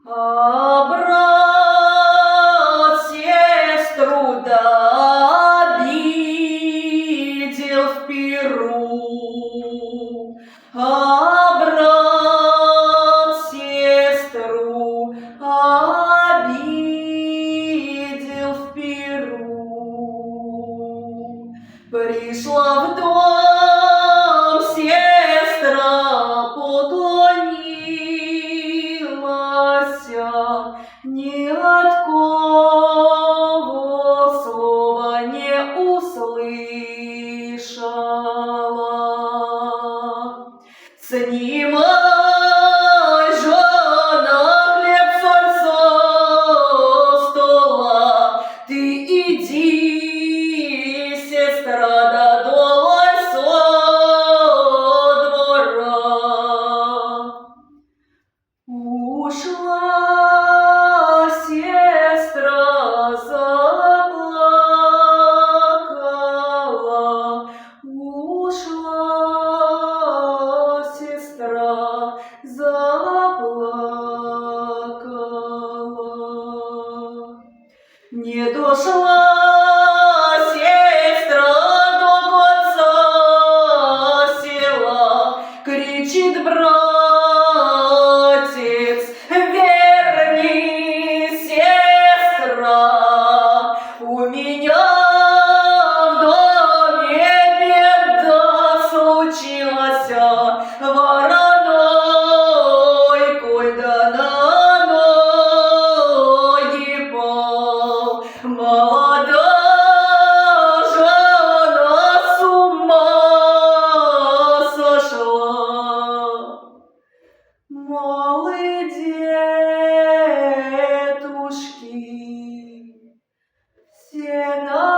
А брат сестру да обидел в пиру, а брат сестру обидел в пиру. Пришла в дом сестра, поклонилась, ни от кого слова не услышала. Снимай, жена, хлеб, соль со стола, ты иди, сестра, да долой со двора. Ушла сестра, заплакала, ушла сестра, заплакала. Не дошла сестра до конца села, кричит братец: верни, сестра, у меня в доме беда случилась, вороной конь да на ноги пал. Молодая жена с ума сошла. Малые детушки все на